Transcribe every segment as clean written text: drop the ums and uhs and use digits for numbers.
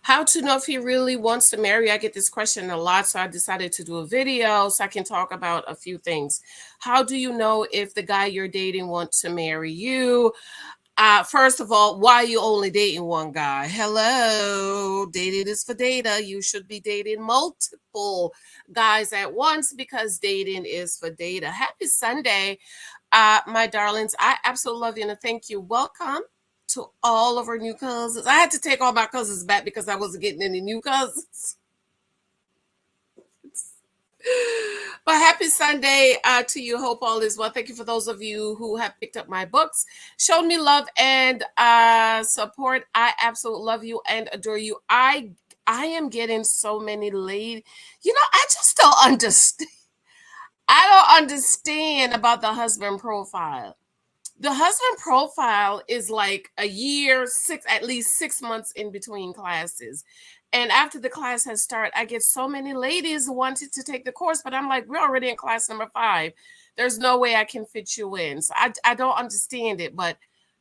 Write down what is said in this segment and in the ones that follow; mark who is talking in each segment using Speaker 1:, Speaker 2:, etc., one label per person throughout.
Speaker 1: How to know if he really wants to marry? I get this question a lot, so I decided to do a video so I can talk about a few things. How do you know if the guy you're dating wants to marry you? First of all, why are you only dating one guy? Hello, dating is for data. You should be dating multiple guys at once because dating is for data. Happy Sunday, my darlings. I absolutely love you and thank you. Welcome to all of our new cousins. I had to take all my cousins back because I wasn't getting any new cousins. But happy Sunday to you. Hope all is well. Thank you for those of you who have picked up my books, showed me love and support. I absolutely love you and adore you. I am getting so many ladies. I just don't understand. I don't understand about the husband profile. The husband profile is like a year, at least 6 months in between classes. And after the class has started, I get so many ladies wanting to take the course, but I'm like, we're already in class number 5. There's no way I can fit you in. So I don't understand it. But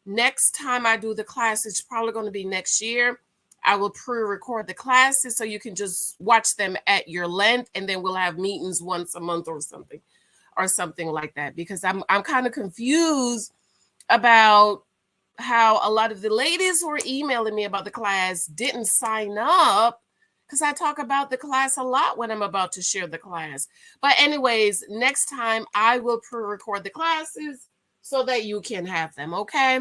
Speaker 1: next time I do the class, it's probably going to be next year. I will pre-record the classes so you can just watch them at your length, and then we'll have meetings once a month or something like that. Because I'm kind of confused about how a lot of the ladies who are emailing me about the class didn't sign up, because I talk about the class a lot when I'm about to share the class. But anyways, next time I will pre-record the classes so that you can have them, okay?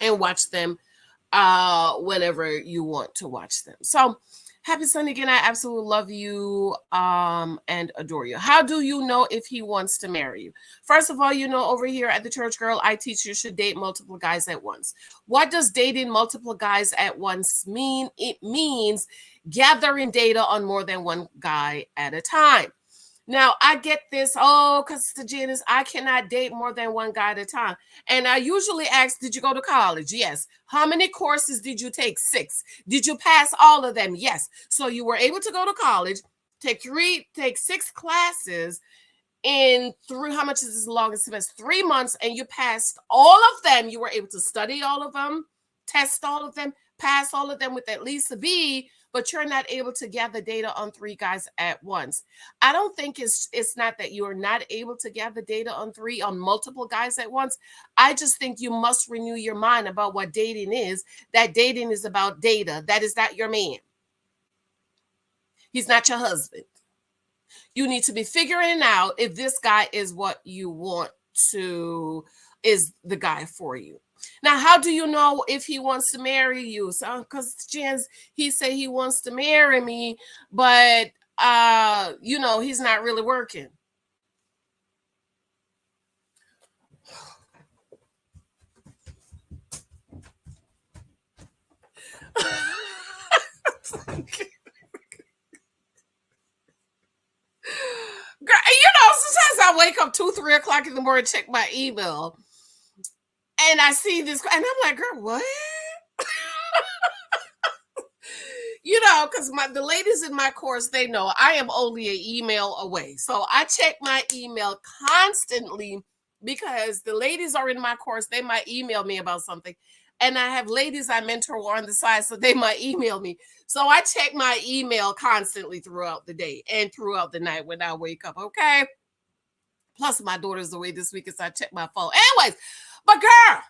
Speaker 1: And watch them whenever you want to watch them. So happy Sunday again. I absolutely love you and adore you. How do you know if he wants to marry you? First of all, over here at the Church Girl, I teach you should date multiple guys at once. What does dating multiple guys at once mean? It means gathering data on more than one guy at a time. Now, I get this, because Janice, I cannot date more than one guy at a time. And I usually ask, did you go to college? Yes. How many courses did you take? 6. Did you pass all of them? Yes. So you were able to go to college, take 6 classes in how much is this longest semester? 3 months, and you passed all of them. You were able to study all of them, test all of them, pass all of them with at least a B, but you're not able to gather data on 3 guys at once. I don't think it's not that you're not able to gather data on multiple guys at once. I just think you must renew your mind about what dating is. That dating is about data. That is not your man. He's not your husband. You need to be figuring out if this guy is what you want is the guy for you. Now, how do you know if he wants to marry you? So, because Jens, he said he wants to marry me, but he's not really working. Girl, sometimes I wake up 2-3 o'clock in the morning, check my email, and I see this, and I'm like, girl, what? Because the ladies in my course, they know I am only an email away. So I check my email constantly because the ladies are in my course. They might email me about something. And I have ladies I mentor on the side, so they might email me. So I check my email constantly throughout the day and throughout the night when I wake up, okay? Plus, my daughter's away this week, so I check my phone. Anyways, but girl,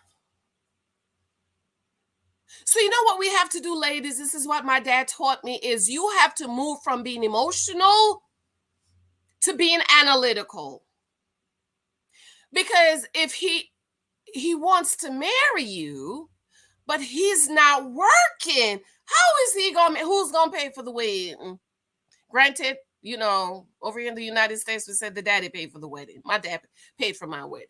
Speaker 1: so you know what we have to do, ladies? This is what my dad taught me, is you have to move from being emotional to being analytical. Because if he wants to marry you, but he's not working, how is he who's going to pay for the wedding? Granted, over here in the United States, we said the daddy paid for the wedding. My dad paid for my wedding.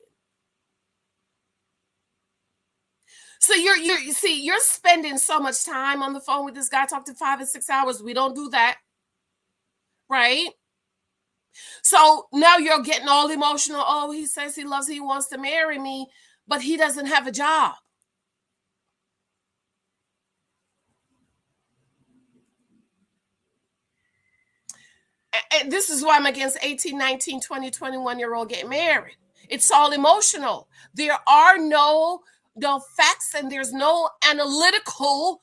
Speaker 1: So you're spending so much time on the phone with this guy, talk to 5 and 6 hours. We don't do that, right? So now you're getting all emotional. Oh, he says he wants to marry me, but he doesn't have a job. And this is why I'm against 18, 19, 20, 21-year-old getting married. It's all emotional. There are no facts, and there's no analytical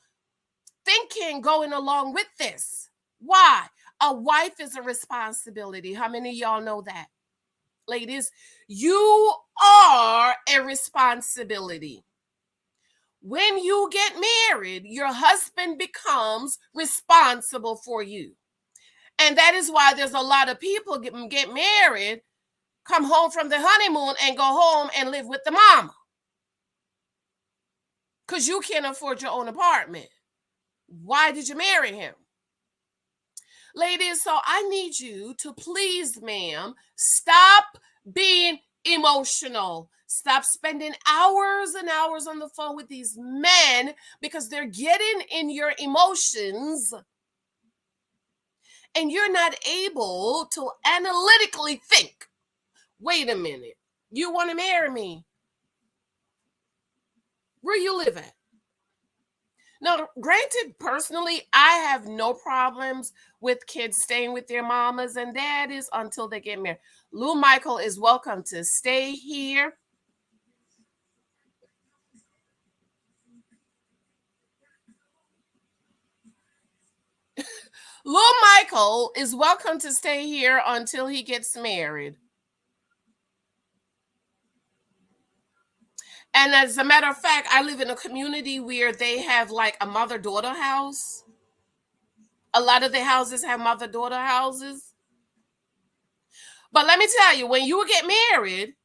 Speaker 1: thinking going along with this. Why? A wife is a responsibility. How many of y'all know that? Ladies, you are a responsibility. When you get married, your husband becomes responsible for you. And that is why there's a lot of people get married, come home from the honeymoon and go home and live with the mama. Because you can't afford your own apartment. Why did you marry him? Ladies, so I need you to please, ma'am, stop being emotional. Stop spending hours and hours on the phone with these men because they're getting in your emotions and you're not able to analytically think. Wait a minute. You want to marry me? Where you live at? Now, granted, personally, I have no problems with kids staying with their mamas and daddies until they get married. Lou Michael is welcome to stay here. Lou Michael is welcome to stay here until he gets married. And as a matter of fact, I live in a community where they have like a mother-daughter house. A lot of the houses have mother-daughter houses. But let me tell you, when you get married,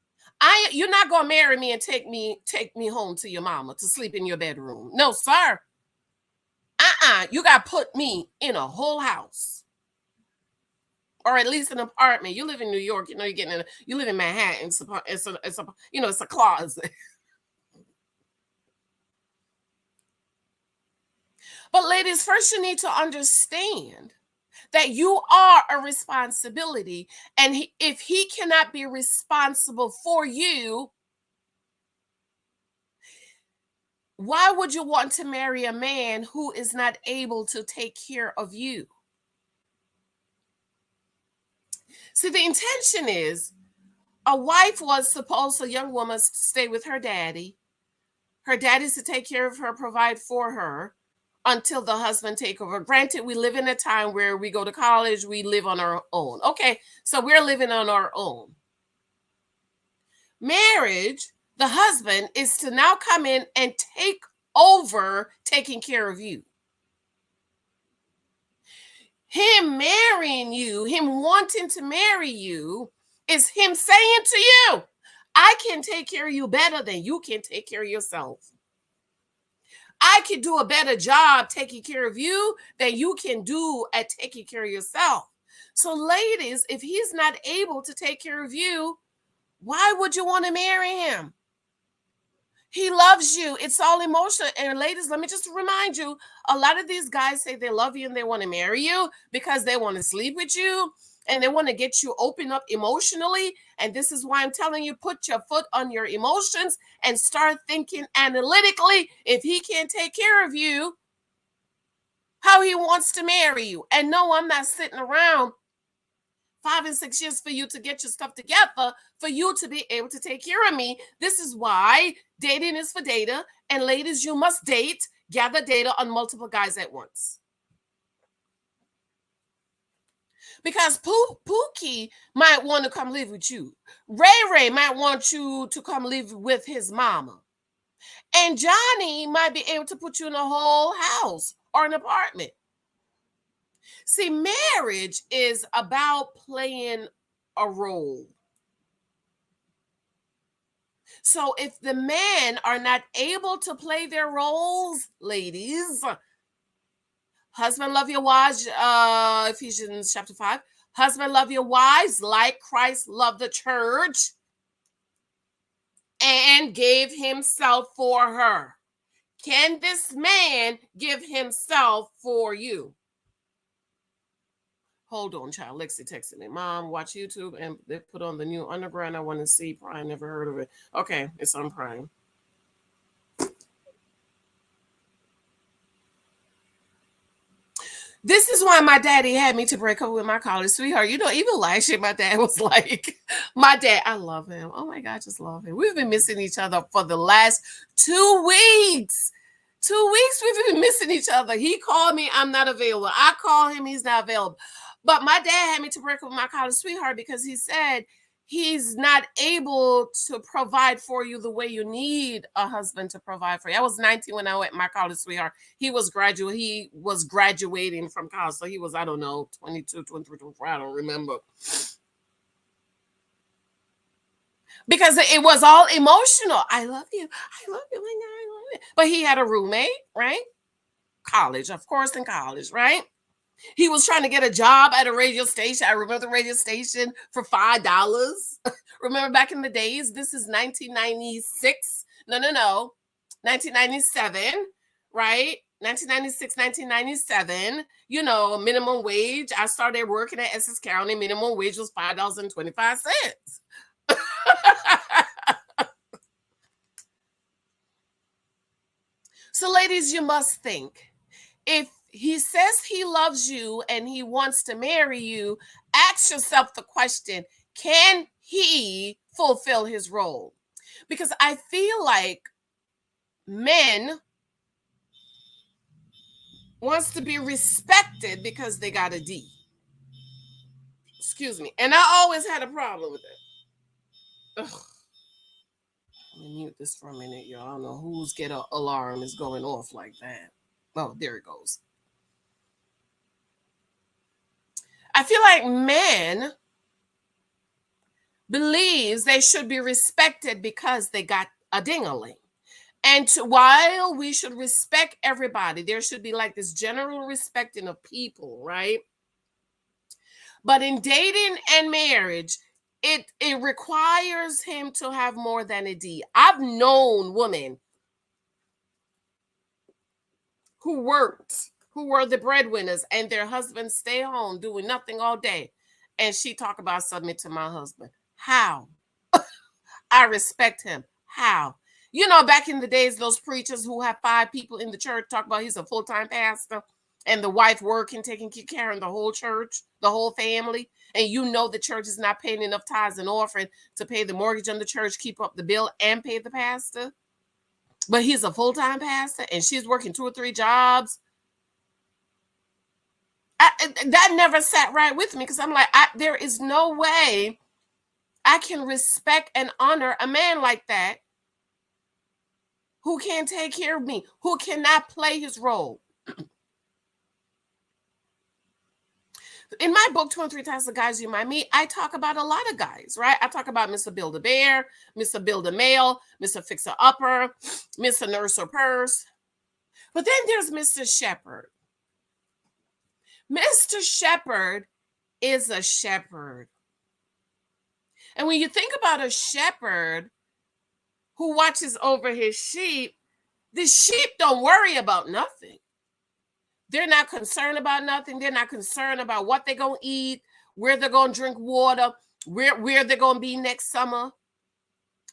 Speaker 1: you're not gonna marry me and take me home to your mama to sleep in your bedroom. No, sir. You gotta put me in a whole house. Or at least an apartment. You live in New York, you know, you live in Manhattan. It's a closet. But ladies, first you need to understand that you are a responsibility. And if he cannot be responsible for you, why would you want to marry a man who is not able to take care of you? See, the intention is a wife was supposed, a young woman, to stay with her daddy. Her daddy's to take care of her, provide for her until the husband take over. Granted, we live in a time where we go to college, we live on our own. Okay, so we're living on our own. Marriage, the husband is to now come in and take over taking care of you. Him marrying you, him wanting to marry you, is him saying to you, I can take care of you better than you can take care of yourself. I can do a better job taking care of you than you can do at taking care of yourself. So ladies, if he's not able to take care of you, why would you want to marry him? He loves you. It's all emotional. And ladies, let me just remind you, a lot of these guys say they love you and they want to marry you because they want to sleep with you and they want to get you open up emotionally. And this is why I'm telling you, put your foot on your emotions and start thinking analytically. If he can't take care of you, how he wants to marry you. And no, I'm not sitting around 5 and 6 years for you to get your stuff together, for you to be able to take care of me. This is why dating is for data. And ladies, you must date, gather data on multiple guys at once. Because Pookie might want to come live with you. Ray might want you to come live with his mama. And Johnny might be able to put you in a whole house or an apartment. See, marriage is about playing a role. So if the men are not able to play their roles, ladies, husband, love your wives, Ephesians chapter 5. Husband, love your wives like Christ loved the church and gave himself for her. Can this man give himself for you? Hold on, child. Lexi texted me. Mom, watch YouTube and they put on the new Underground. I want to see Prime. Never heard of it. Okay, it's on Prime. This is why my daddy had me to break up with my college sweetheart. You know, even last year, my dad was like, my dad, I love him. Oh my God, just love him. We've been missing each other for the last 2 weeks. 2 weeks we've been missing each other. He called me, I'm not available. I call him, he's not available. But my dad had me to break up with my college sweetheart because he said he's not able to provide for you the way you need a husband to provide for you. I was 19 when I went my college sweetheart. He was graduating from college. So he was, I don't know, 22, 23, 24, I don't remember. Because it was all emotional. I love you. I love you. I love you. But he had a roommate, right? College, of course, in college, right? He was trying to get a job at a radio station. I remember the radio station for $5. Remember back in the days? This is 1996. No. 1997, right? 1996, 1997, minimum wage. I started working at Essex County. Minimum wage was $5.25. So, ladies, you must think, if he says he loves you and he wants to marry you, ask yourself the question, can he fulfill his role? Because I feel like men wants to be respected because they got a D. Excuse me. And I always had a problem with it. Ugh. Let me mute this for a minute, y'all. I don't know whose alarm is going off like that. Oh, there it goes. I feel like men believes they should be respected because they got a ding-a-ling. And while we should respect everybody, there should be like this general respecting of people, right? But in dating and marriage, it requires him to have more than a D. I've known women who were the breadwinners, and their husbands stay home doing nothing all day. And she talk about submit to my husband. How? I respect him. How? Back in the days, those preachers who have 5 people in the church talk about he's a full-time pastor and the wife working, taking care of the whole church, the whole family. And the church is not paying enough tithes and offering to pay the mortgage on the church, keep up the bill, and pay the pastor. But he's a full-time pastor and she's working 2 or 3 jobs. That never sat right with me because I'm like, there is no way I can respect and honor a man like that who can't take care of me, who cannot play his role. In my book, 23 Types of Guys You Might Meet, I talk about a lot of guys, right? I talk about Mr. Build-A-Bear, Mr. Build-A-Mail, Mr. Fixer-Upper, Mr. Nurse-or-Purse. But then there's Mr. Shepherd. Mr. Shepherd is a shepherd. And when you think about a shepherd who watches over his sheep, the sheep don't worry about nothing. They're not concerned about nothing. They're not concerned about what they're going to eat, where they're going to drink water, where they're going to be next summer,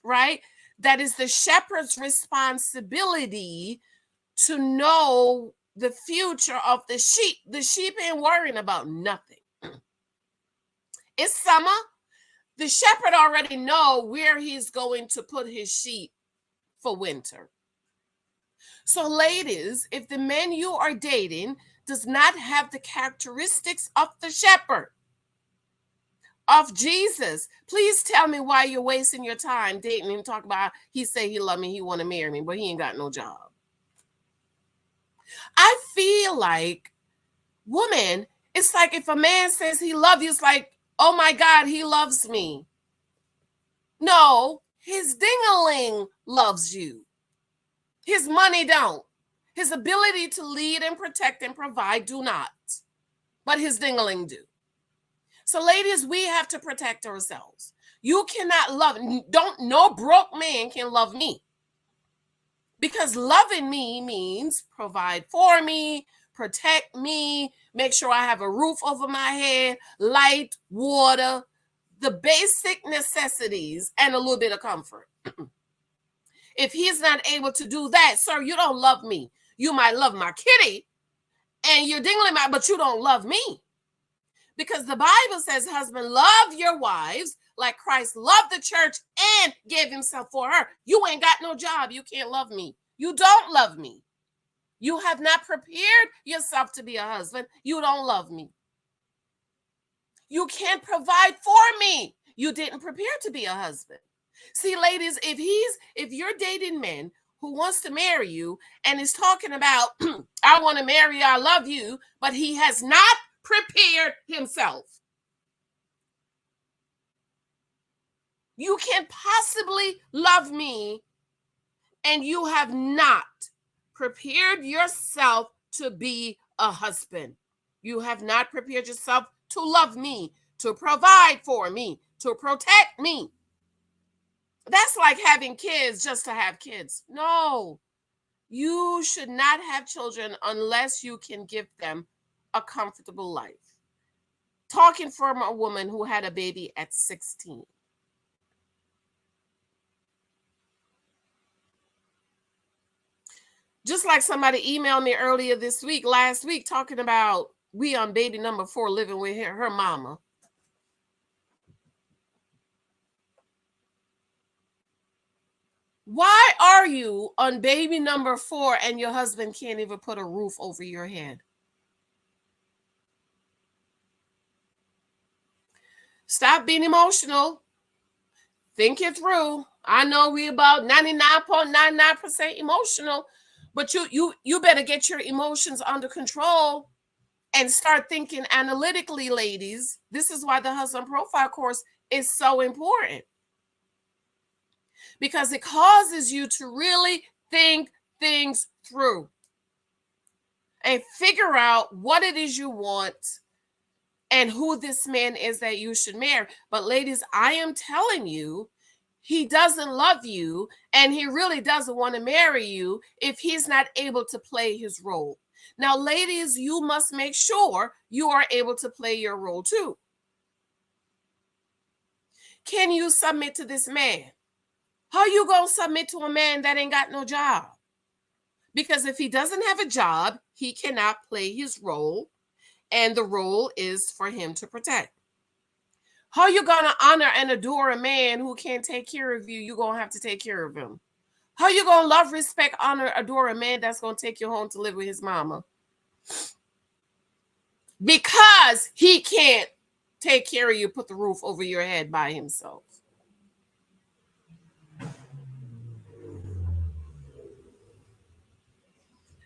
Speaker 1: right? That is the shepherd's responsibility to know the future of the sheep. The sheep ain't worrying about nothing. It's summer. The shepherd already know where he's going to put his sheep for winter. So ladies, if the man you are dating does not have the characteristics of the shepherd, of Jesus, please tell me why you're wasting your time dating him. Talk about he say he love me, he want to marry me, but he ain't got no job. I feel like, woman, it's like if a man says he loves you, it's like, oh my God, he loves me. No, his ding-a-ling loves you. His money don't. His ability to lead and protect and provide do not. But his ding-a-ling do. So ladies, we have to protect ourselves. You cannot love, no broke man can love me. Because loving me means provide for me, protect me, make sure I have a roof over my head, light, water, the basic necessities, and a little bit of comfort. If he's not able to do that, sir, you don't love me. You might love my kitty and you're dingling my, but you don't love me. Because the Bible says, husband, love your wives like Christ loved the church and gave himself for her. You ain't got no job. You can't love me. You don't love me. You have not prepared yourself to be a husband. You don't love me. You can't provide for me. You didn't prepare to be a husband. See, ladies, if you're dating men who wants to marry you and is talking about, I want to marry you, I love you, but he has not prepared himself. You can't possibly love me and you have not prepared yourself to be a husband. You have not prepared yourself to love me, to provide for me, to protect me. That's like having kids just to have kids. No, you should not have children unless you can give them a comfortable life. Talking from a woman who had a baby at 16. Just like somebody emailed me earlier last week, talking about we on baby number 4 living with her mama. Why are you on baby number 4 and your husband can't even put a roof over your head? Stop being emotional. Think it through. I know we about 99.99% emotional, but you better get your emotions under control and start thinking analytically, ladies. This is why the husband profile course is so important, because it causes you to really think things through and figure out what it is you want and who this man is that you should marry. But ladies, I am telling you, he doesn't love you and he really doesn't want to marry you if he's not able to play his role. Now, ladies, you must make sure you are able to play your role too. Can you submit to this man? How you gonna submit to a man that ain't got no job? Because if he doesn't have a job, he cannot play his role, and the role is for him to protect. How you gonna honor and adore a man who can't take care of you? You're gonna have to take care of him. How you gonna love, respect, honor, adore a man that's gonna take you home to live with his mama? Because he can't take care of you, put the roof over your head by himself.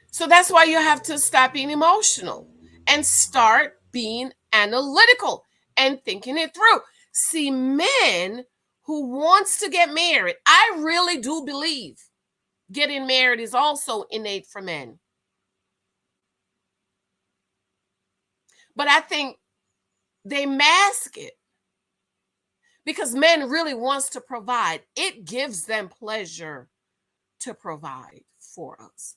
Speaker 1: So that's why you have to stop being emotional and start being analytical and thinking it through. See, men who wants to get married, I really do believe getting married is also innate for men. But I think they mask it because men really wants to provide. It gives them pleasure to provide for us.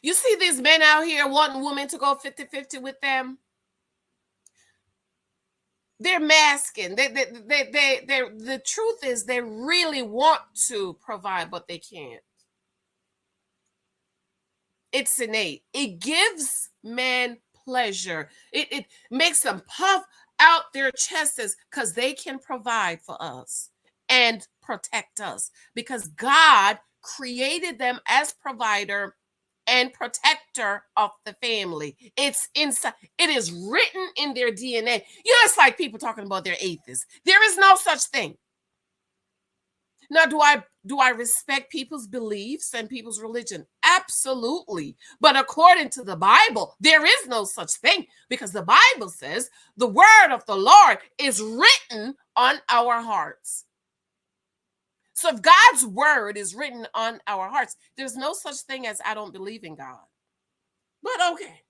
Speaker 1: You see these men out here wanting women to go 50-50 with them. They're masking. The truth is they really want to provide, but they can't. It's innate. It gives men pleasure. It makes them puff out their chests because they can provide for us and protect us, because God created them as provider and protector of the family. It's inside. It is written in their DNA. You know, it's like people talking about they're atheists. There is no such thing. Now, do I respect people's beliefs and people's religion? Absolutely. But according to the Bible, there is no such thing, because the Bible says the word of the Lord is written on our hearts. So if God's word is written on our hearts, there's no such thing as I don't believe in God. But okay.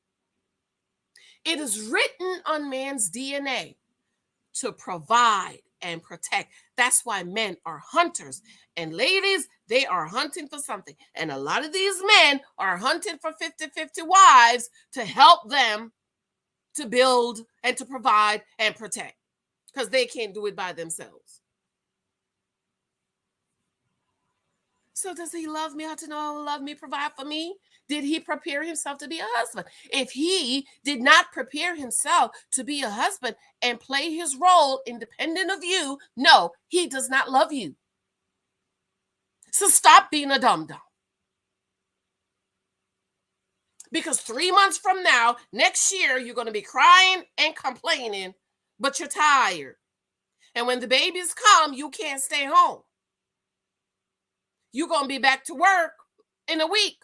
Speaker 1: It is written on man's DNA to provide and protect. That's why men are hunters. And ladies, they are hunting for something. And a lot of these men are hunting for 50-50 wives to help them to build and to provide and protect, because they can't do it by themselves. So does he love me? How to know love me, provide for me? Did he prepare himself to be a husband? If he did not prepare himself to be a husband and play his role independent of you, no, he does not love you. So stop being a dum-dum. Because 3 months from now, next year, you're going to be crying and complaining, but you're tired. And when the babies come, you can't stay home. You're going to be back to work in a week.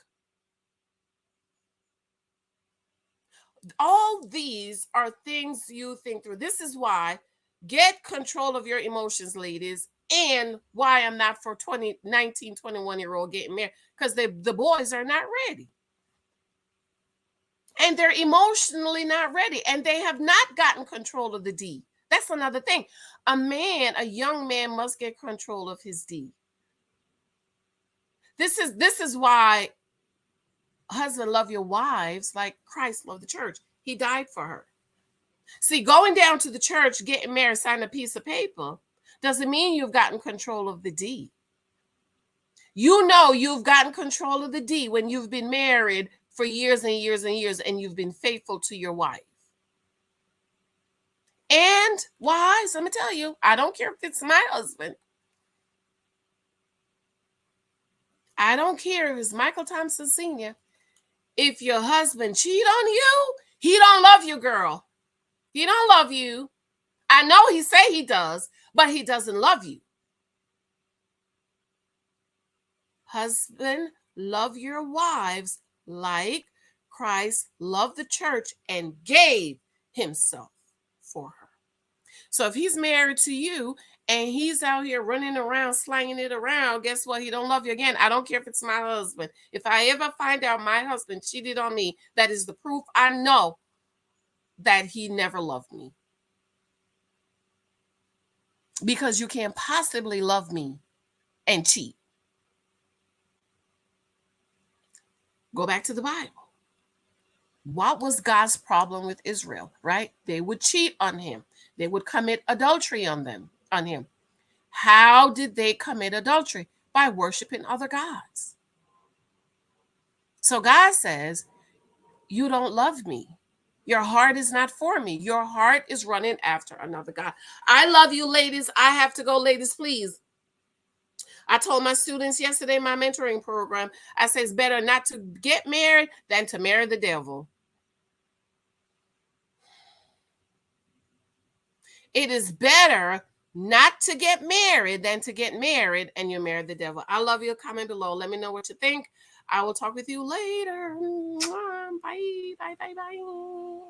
Speaker 1: All these are things you think through. This is why get control of your emotions, ladies, and why I'm not for 19, 21-year-old getting married, because the boys are not ready. And they're emotionally not ready, and they have not gotten control of the D. That's another thing. A young man must get control of his D. This is why husband, love your wives like Christ loved the church. He died for her. See, going down to the church, getting married, signing a piece of paper doesn't mean you've gotten control of the D. You know you've gotten control of the D when you've been married for years and years and years, and you've been faithful to your wife. And wives, let me tell you, I don't care if it's my husband. I don't care if it's Michael Thompson Sr. If your husband cheat on you, he don't love you, girl. He don't love you. I know he say he does, but he doesn't love you. Husband, love your wives like Christ loved the church and gave himself for her. So if he's married to you and he's out here running around, slanging it around, guess what? He don't love you again. I don't care if it's my husband. If I ever find out my husband cheated on me, that is the proof I know that he never loved me. Because you can't possibly love me and cheat. Go back to the Bible. What was God's problem with Israel, right? They would cheat on him. They would commit adultery on him. How did they commit adultery? By worshiping other gods. So God says, you don't love me. Your heart is not for me. Your heart is running after another God. I love you, ladies. I have to go, ladies, please. I told my students yesterday, my mentoring program, I say it's better not to get married than to marry the devil. It is better not to get married than to get married and you marry the devil. I love you. Comment below. Let me know what you think. I will talk with you later. Bye, bye, bye, bye.